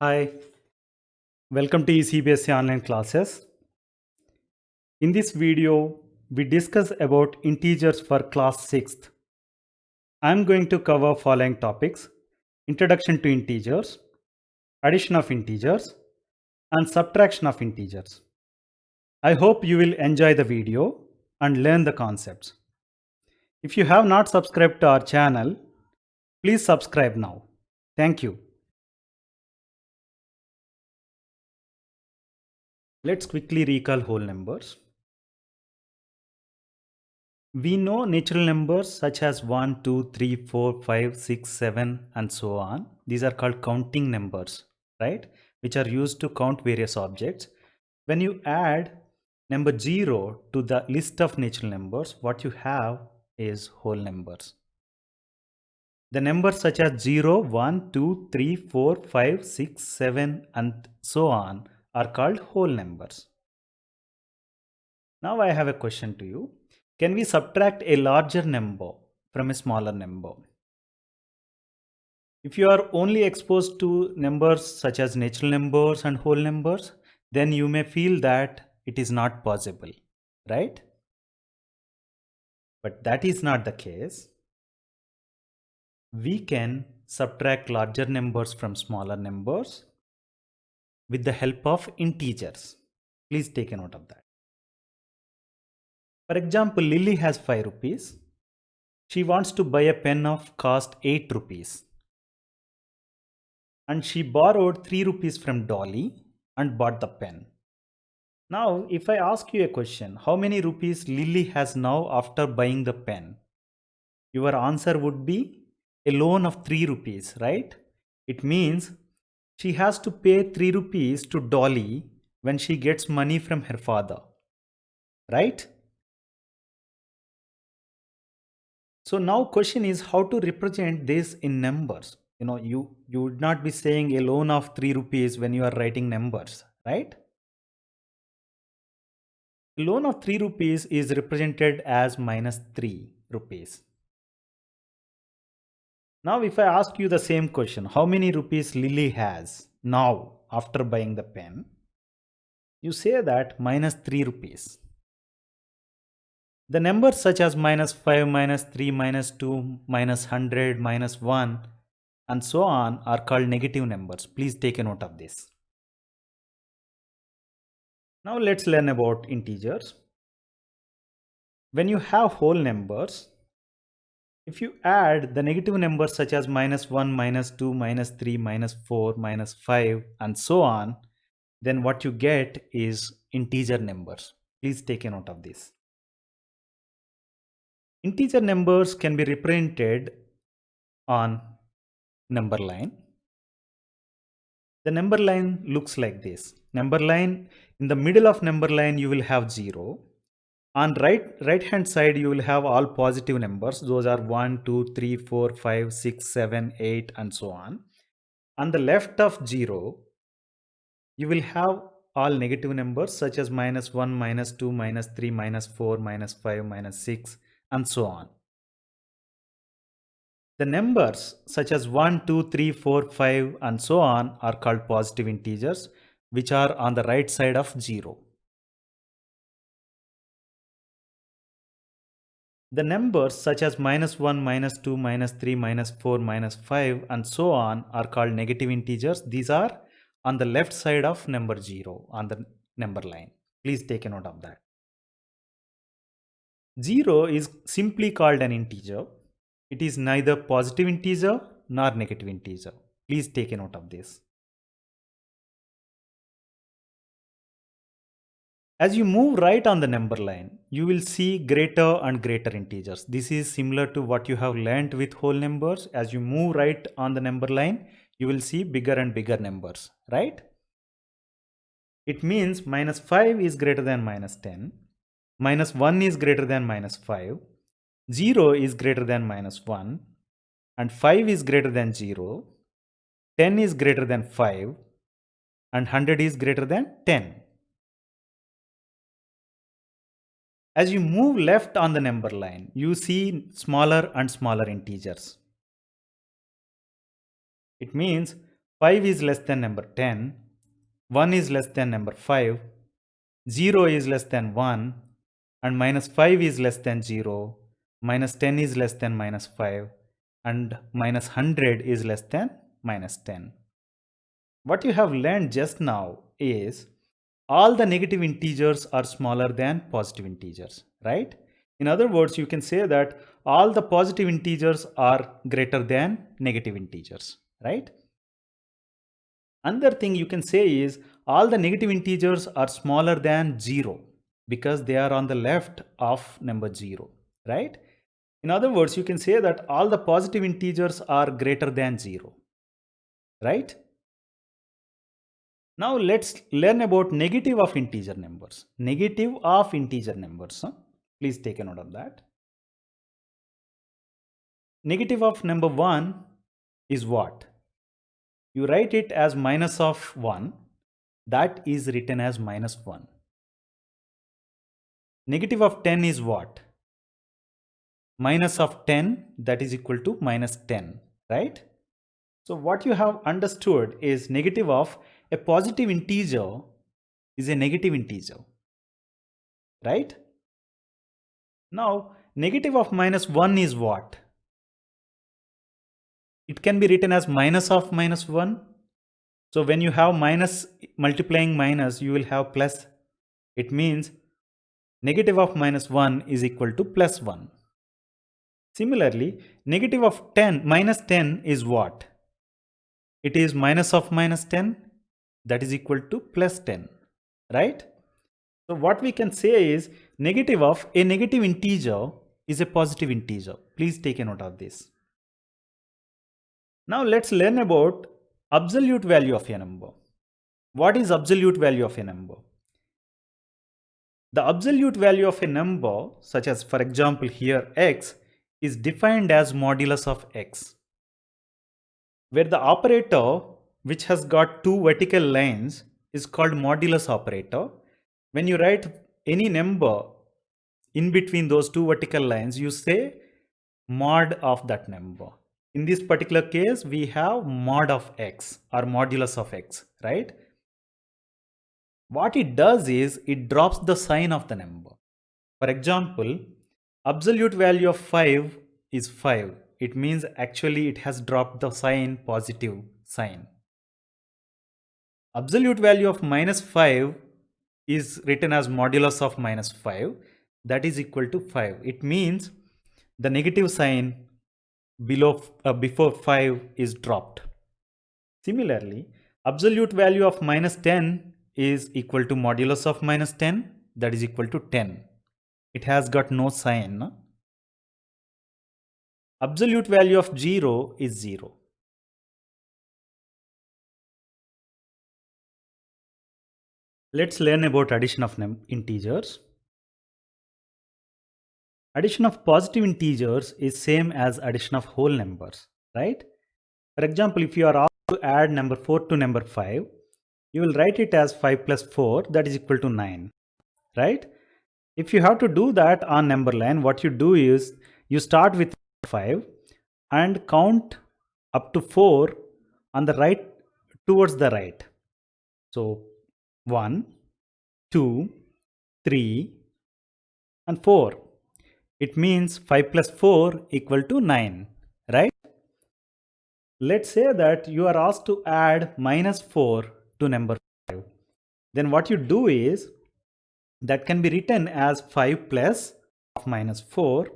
Hi, welcome to ECBSC online classes. In this video, we discuss about integers for class 6th. I am going to cover following topics: introduction to integers, addition of integers, and subtraction of integers. I hope you will enjoy the video and learn the concepts. If you have not subscribed to our channel, please subscribe now. Thank you. Let's quickly recall whole numbers. We know natural numbers such as 1, 2, 3, 4, 5, 6, 7, and so on. These are called counting numbers, right? Which are used to count various objects. When you add number 0 to the list of natural numbers, what you have is whole numbers. The numbers such as 0, 1, 2, 3, 4, 5, 6, 7, and so on are called whole numbers. Now I have a question to you. Can we subtract a larger number from a smaller number? If you are only exposed to numbers such as natural numbers and whole numbers, then you may feel that it is not possible, right? But that is not the case. We can subtract larger numbers from smaller numbers with the help of integers. Please take a note of that. For example, Lily has 5 rupees. She wants to buy a pen of cost 8 rupees. And she borrowed 3 rupees from Dolly and bought the pen. Now, if I ask you a question, how many rupees Lily has now after buying the pen? Your answer would be a loan of 3 rupees, right? It means she has to pay 3 rupees to Dolly when she gets money from her father, right? So now question is how to represent this in numbers. You would not be saying a loan of 3 rupees when you are writing numbers, right? A loan of 3 rupees is represented as minus 3 rupees. Now if I ask you the same question, how many rupees Lily has now after buying the pen? You say that minus 3 rupees. The numbers such as minus 5, minus 3, minus 2, minus 100, minus 1 and so on are called negative numbers. Please take a note of this. Now let's learn about integers. When you have whole numbers, if you add the negative numbers such as minus 1, minus 2, minus 3, minus 4, minus 5 and so on, then what you get is integer numbers. Please take a note of this. Integer numbers can be represented on number line. The number line looks like this. Number line, in the middle of number line you will have 0. On right hand side you will have all positive numbers. Those are 1, 2, 3, 4, 5, 6, 7, 8 and so on. On the left of 0 you will have all negative numbers such as minus 1, minus 2, minus 3, minus 4, minus 5, minus 6 and so on. The numbers such as 1, 2, 3, 4, 5 and so on are called positive integers which are on the right side of 0. The numbers such as minus 1, minus 2, minus 3, minus 4, minus 5 and so on are called negative integers. These are on the left side of number 0 on the number line. Please take a note of that. 0 is simply called an integer. It is neither positive integer nor negative integer. Please take a note of this. As you move right on the number line, you will see greater and greater integers. This is similar to what you have learned with whole numbers. As you move right on the number line, you will see bigger and bigger numbers, right? It means minus 5 is greater than minus 10, minus 1 is greater than minus 5, 0 is greater than minus 1, and 5 is greater than 0, 10 is greater than 5, and 100 is greater than 10. As you move left on the number line, you see smaller and smaller integers. It means 5 is less than number 10, 1 is less than number 5, 0 is less than 1, and minus 5 is less than 0, minus 10 is less than minus 5, and minus 100 is less than minus 10. What you have learned just now is all the negative integers are smaller than positive integers, right? In other words, you can say that all the positive integers are greater than negative integers, right? Another thing you can say is all the negative integers are smaller than 0 because they are on the left of number 0, right? In other words, you can say that all the positive integers are greater than 0, right? Now let's learn about negative of integer numbers. Negative of integer numbers. Please take a note of that. Negative of number 1 is what? You write it as minus of 1. That is written as minus 1. Negative of 10 is what? Minus of 10, that is equal to minus 10, right? So what you have understood is negative of a positive integer is a negative integer, right? Now, negative of minus 1 is what? It can be written as minus of minus 1. So when you have minus multiplying minus, you will have plus. It means negative of minus 1 is equal to plus 1. Similarly, negative of 10 minus 10 is what? It is minus of minus 10, that is equal to plus 10, right? So what we can say is negative of a negative integer is a positive integer. Please take a note of this. Now let's learn about absolute value of a number. What is absolute value of a number? The absolute value of a number, such as for example here x, is defined as modulus of x, where the operator which has got two vertical lines is called modulus operator. When you write any number in between those two vertical lines, you say mod of that number. In this particular case, we have mod of x or modulus of x, right? What it does is it drops the sign of the number. For example, absolute value of 5 is 5. It means actually it has dropped the sign, positive sign. Absolute value of minus 5 is written as modulus of minus 5. That is equal to 5. It means the negative sign before 5 is dropped. Similarly, absolute value of minus 10 is equal to modulus of minus 10, that is equal to 10. It has got no sign. No? Absolute value of 0 is 0. Let's learn about addition of integers. Addition of positive integers is same as addition of whole numbers, right? For example, if you are asked to add number 4 to number 5, you will write it as 5 plus 4, that is equal to 9, right? If you have to do that on number line, what you do is you start with 5 and count up to 4 on the right, towards the right. So 1, 2, 3 and 4. It means 5 plus 4 equal to 9, right? Let's say that you are asked to add minus 4 to number 5. Then what you do is that can be written as 5 plus minus 4.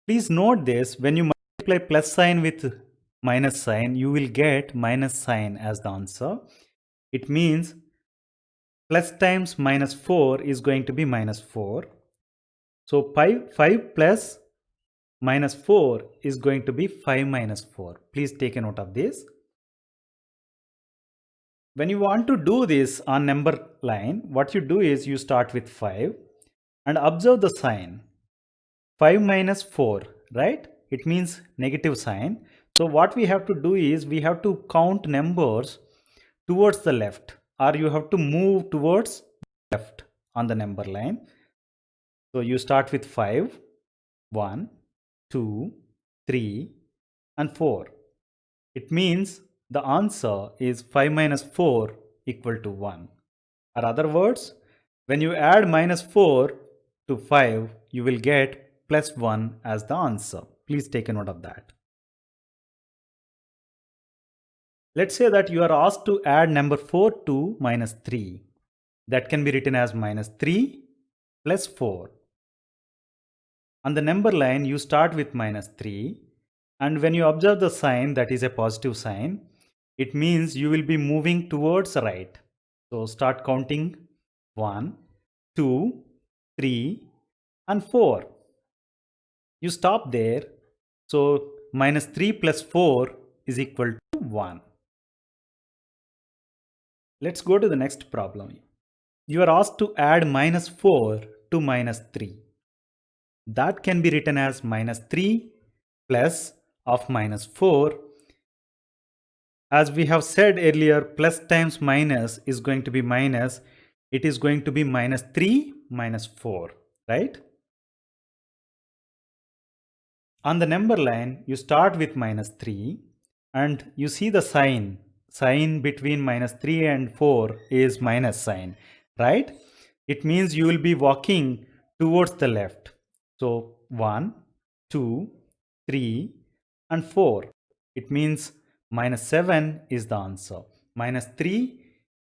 Please note this, when you multiply plus sign with minus sign, you will get minus sign as the answer. It means plus times minus 4 is going to be minus 4. So 5 plus minus 4 is going to be 5 minus 4. Please take a note of this. When you want to do this on number line, what you do is you start with 5 and observe the sign. 5 minus 4, right? It means negative sign. So what we have to do is we have to count numbers towards the left, or you have to move towards left on the number line. So you start with 5, 1, 2, 3 and 4. It means the answer is 5 minus 4 equal to 1. Or other words, when you add minus 4 to 5, you will get plus 1 as the answer. Please take a note of that. Let's say that you are asked to add number 4 to minus 3. That can be written as minus 3 plus 4. On the number line, you start with minus 3, and when you observe the sign, that is a positive sign, it means you will be moving towards right. So start counting 1, 2, 3, and 4. You stop there. So minus 3 plus 4 is equal to 1. Let's go to the next problem. You are asked to add minus 4 to minus 3. That can be written as minus 3 plus of minus 4. As we have said earlier, plus times minus is going to be minus. It is going to be minus 3 minus 4, right? On the number line, you start with minus 3 and you see the sign. Sign between minus 3 and 4 is minus sign, right? It means you will be walking towards the left. So 1, 2, 3, and 4. It means minus 7 is the answer. Minus 3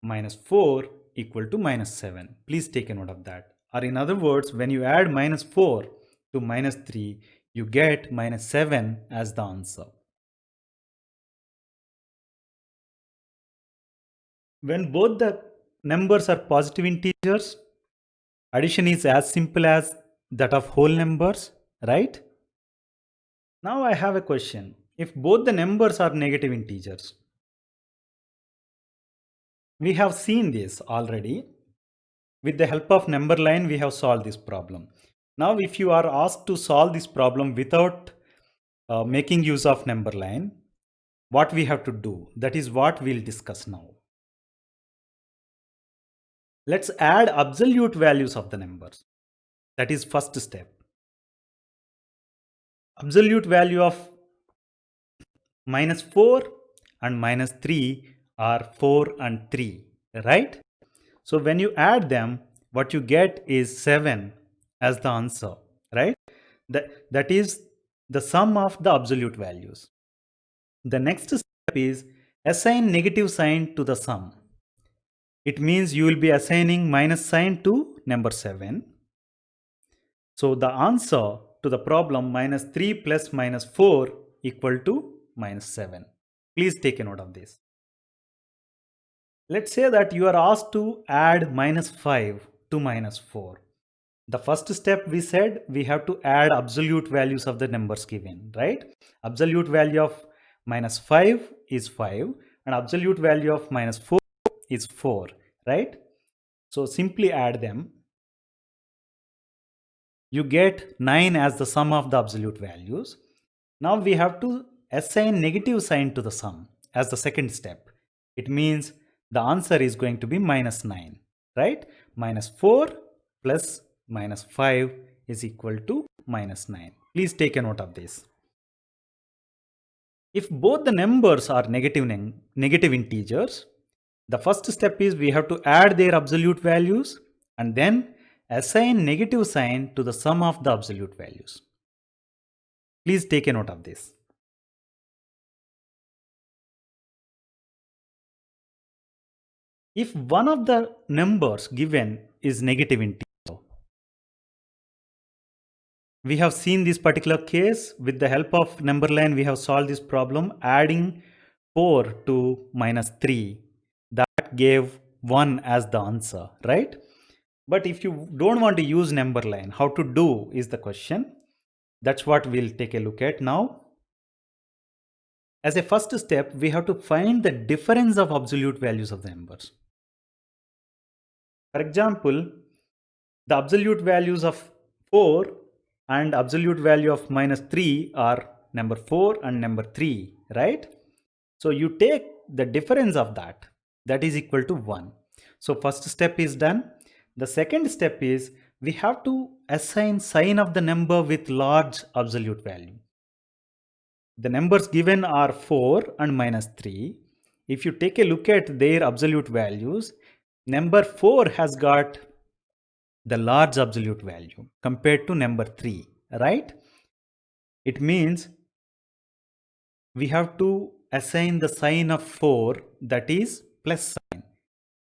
minus 4 equal to minus 7. Please take a note of that. Or in other words, when you add minus 4 to minus 3, you get minus 7 as the answer. When both the numbers are positive integers, addition is as simple as that of whole numbers, right? Now I have a question. If both the numbers are negative integers, we have seen this already. With the help of number line, we have solved this problem. Now, if you are asked to solve this problem without making use of number line, what we have to do, that is what we'll discuss now. Let's add absolute values of the numbers. That is first step. Absolute value of minus 4 and minus 3 are 4 and 3, right? So when you add them, what you get is 7 as the answer, right? That is the sum of the absolute values. The next step is assign negative sign to the sum. It means you will be assigning minus sign to number 7. So the answer to the problem minus 3 plus minus 4 equal to minus 7. Please take a note of this. Let's say that you are asked to add minus 5 to minus 4. The first step we said we have to add absolute values of the numbers given, right? Absolute value of minus 5 is 5 and absolute value of minus 4 is 4, right? So simply add them. You get 9 as the sum of the absolute values. Now we have to assign negative sign to the sum as the second step. It means the answer is going to be minus 9, right? Minus 4 plus minus 5 is equal to minus 9. Please take a note of this. If both the numbers are negative integers, the first step is we have to add their absolute values and then assign negative sign to the sum of the absolute values. Please take a note of this. If one of the numbers given is negative integer, we have seen this particular case with the help of number line, we have solved this problem adding 4 to minus 3. That gave 1 as the answer, right? But if you don't want to use number line, how to do is the question. That's what we'll take a look at now. As a first step, we have to find the difference of absolute values of the numbers. For example, the absolute values of 4 and absolute value of minus 3 are number 4 and number 3, right? So you take the difference of that is equal to 1. So first step is done. The second step is we have to assign sign of the number with large absolute value. The numbers given are 4 and minus 3. If you take a look at their absolute values, number 4 has got the large absolute value compared to number 3, right? It means we have to assign the sign of 4, that is plus sign.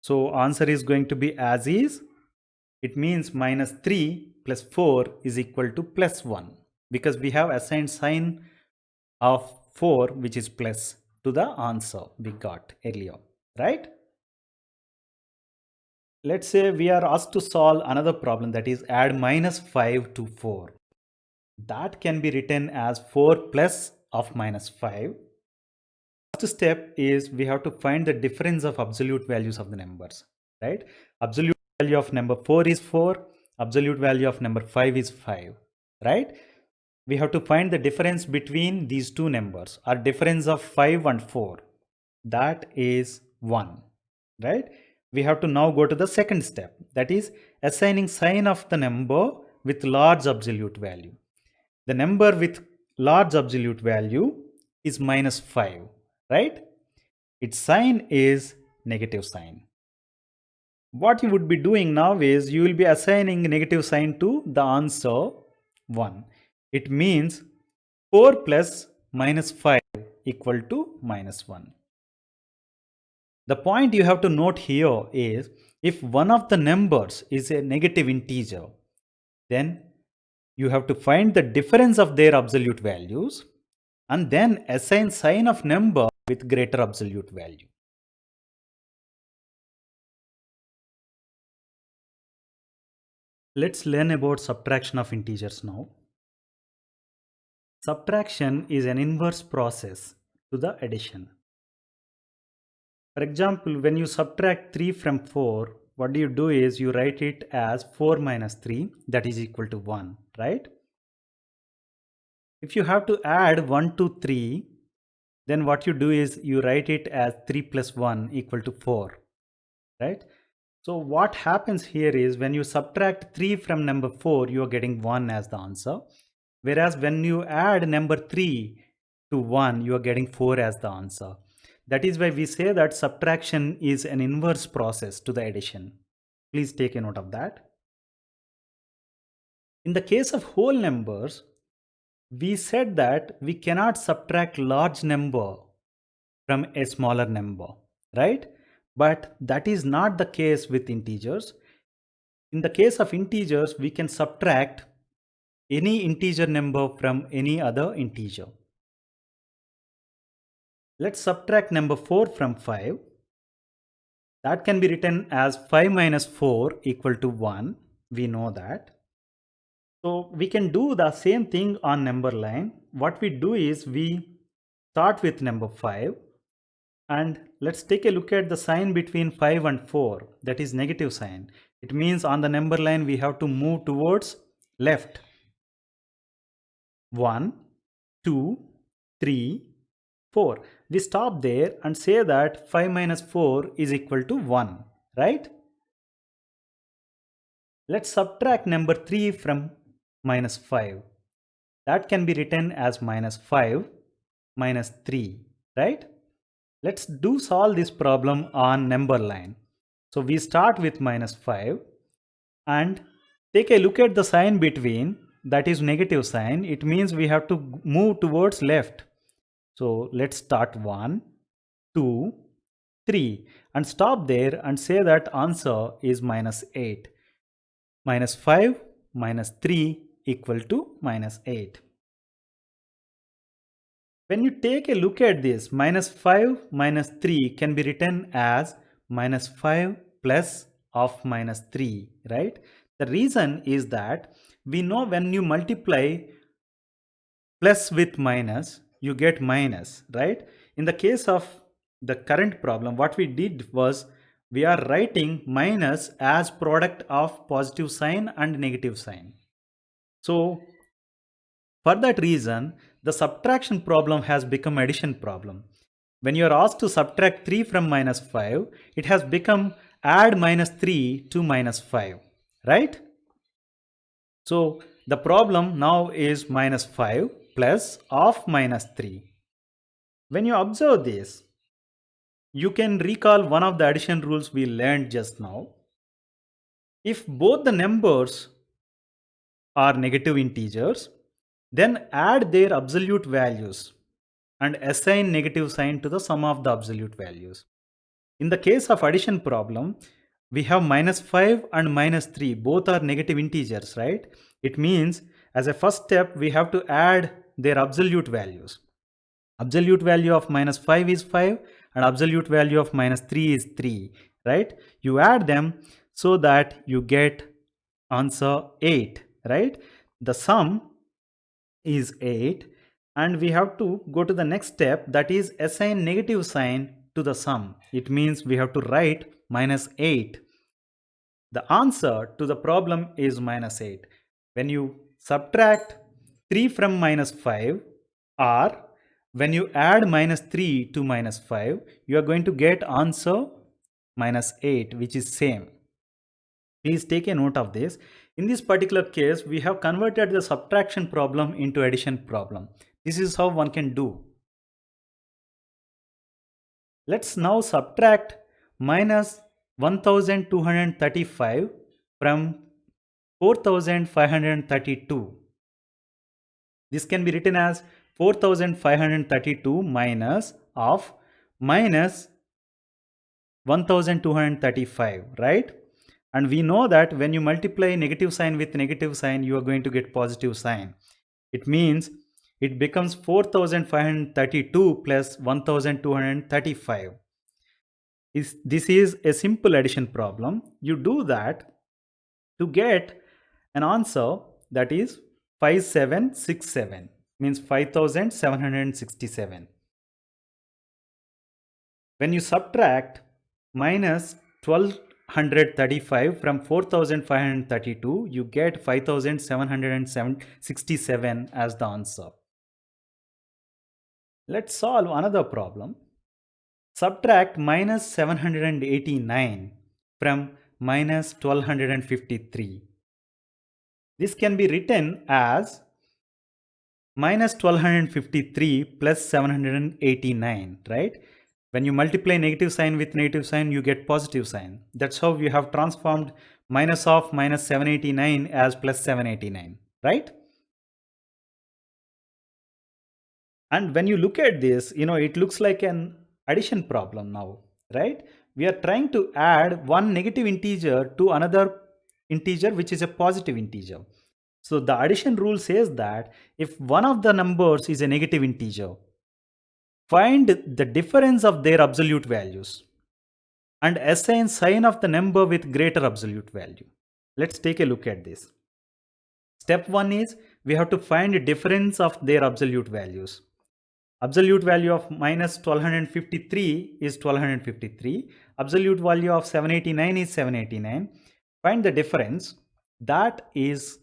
So answer is going to be as is. It means minus 3 plus 4 is equal to plus 1, because we have assigned sign of 4, which is plus, to the answer we got earlier, right? Let's say we are asked to solve another problem, that is add minus 5 to 4. That can be written as 4 plus of minus 5. First step is we have to find the difference of absolute values of the numbers, right? Absolute value of number 4 is 4, absolute value of number 5 is 5, right? We have to find the difference between these two numbers, or difference of 5 and 4. That is 1, right? We have to now go to the second step, that is assigning sign of the number with large absolute value. The number with large absolute value is minus 5, right? Its sign is negative sign. What you would be doing now is you will be assigning negative sign to the answer 1. It means 4 plus minus 5 equal to minus 1. The point you have to note here is if one of the numbers is a negative integer, then you have to find the difference of their absolute values and then assign sign of number with greater absolute value. Let's learn about subtraction of integers now. Subtraction is an inverse process to the addition. For example, when you subtract 3 from 4, what you do is you write it as 4 minus 3, that is equal to 1, right? If you have to add 1 to 3, then what you do is you write it as 3 plus 1 equal to 4, right? So what happens here is when you subtract 3 from number 4, you are getting 1 as the answer. Whereas when you add number 3 to 1, you are getting 4 as the answer. That is why we say that subtraction is an inverse process to the addition. Please take a note of that. In the case of whole numbers, we said that we cannot subtract large number from a smaller number, right? But that is not the case with integers. In the case of integers, we can subtract any integer number from any other integer. Let's subtract number 4 from 5. That can be written as 5 minus 4 equal to 1. We know that. So we can do the same thing on number line. What we do is we start with number 5 and let's take a look at the sign between 5 and 4, that is negative sign. It means on the number line we have to move towards left. 1, 2, 3, 4. We stop there and say that 5 minus 4 is equal to 1, right? Let's subtract number 3 from minus 5. That can be written as minus 5 minus 3, right? Let's solve this problem on number line. So we start with minus 5 and take a look at the sign between, that is negative sign. It means we have to move towards left. So let's start 1, 2, 3 and stop there and say that answer is minus 8. Minus 5 minus 3 equal to minus 8. When you take a look at this, minus 5 minus 3 can be written as minus 5 plus of minus 3, right? The reason is that we know when you multiply plus with minus, you get minus, right? In the case of the current problem, what we did was we are writing minus as product of positive sign and negative sign. So for that reason, the subtraction problem has become addition problem. When you are asked to subtract 3 from minus 5, it has become add minus 3 to minus 5, right? So the problem now is minus 5 plus of minus 3. When you observe this, you can recall one of the addition rules we learned just now. If both the numbers are negative integers, then add their absolute values and assign negative sign to the sum of the absolute values. In the case of addition problem, we have minus 5 and minus 3, both are negative integers, right? It means as a first step, we have to add their absolute values. Absolute value of minus 5 is 5 and absolute value of minus 3 is 3, right? You add them so that you get answer 8, right? The sum is 8 and we have to go to the next step, that is assign negative sign to the sum. It means we have to write minus 8. The answer to the problem is minus 8. When you subtract 3 from minus 5 or when you add minus 3 to minus 5, you are going to get answer minus 8, which is same. Please take a note of this. In this particular case, we have converted the subtraction problem into addition problem. This is how one can do. Let's now subtract minus 1235 from 4532. This can be written as 4532 minus of minus 1235, right? And we know that when you multiply negative sign with negative sign, you are going to get positive sign. It means it becomes 4532 plus 1235. This is a simple addition problem. You do that to get an answer that is 5767, means 5767. When you subtract minus 1235 from 4532, you get 5767 as the answer. Let's solve another problem. Subtract minus 789 from minus 1253. This can be written as minus 1253 plus 789, right? When you multiply negative sign with negative sign, you get positive sign. That's how we have transformed minus of minus 789 as plus 789, right? And when you look at this, it looks like an addition problem now, right? We are trying to add one negative integer to another integer, which is a positive integer. So the addition rule says that if one of the numbers is a negative integer, find the difference of their absolute values and assign sign of the number with greater absolute value. Let's take a look at this. Step 1 is we have to find the difference of their absolute values. Absolute value of minus 1253 is 1253. Absolute value of 789 is 789. Find the difference. That is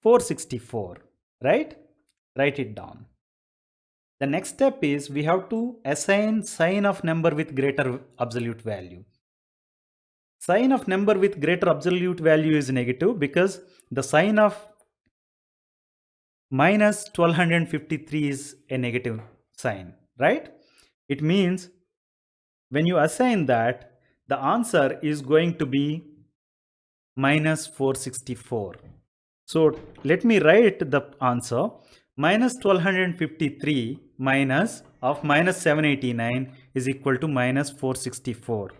464, right? Write it down. The next step is we have to assign sign of number with greater absolute value. Sign of number with greater absolute value is negative because the sign of minus 1253 is a negative sign, right? It means when you assign that, the answer is going to be minus 464. So let me write the answer. Minus 1253 minus of minus 789 is equal to minus 464.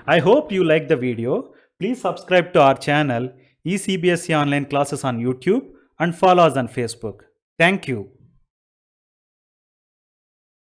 I hope you liked the video. Please subscribe to our channel eCBSE Online Classes on YouTube and follow us on Facebook. Thank you.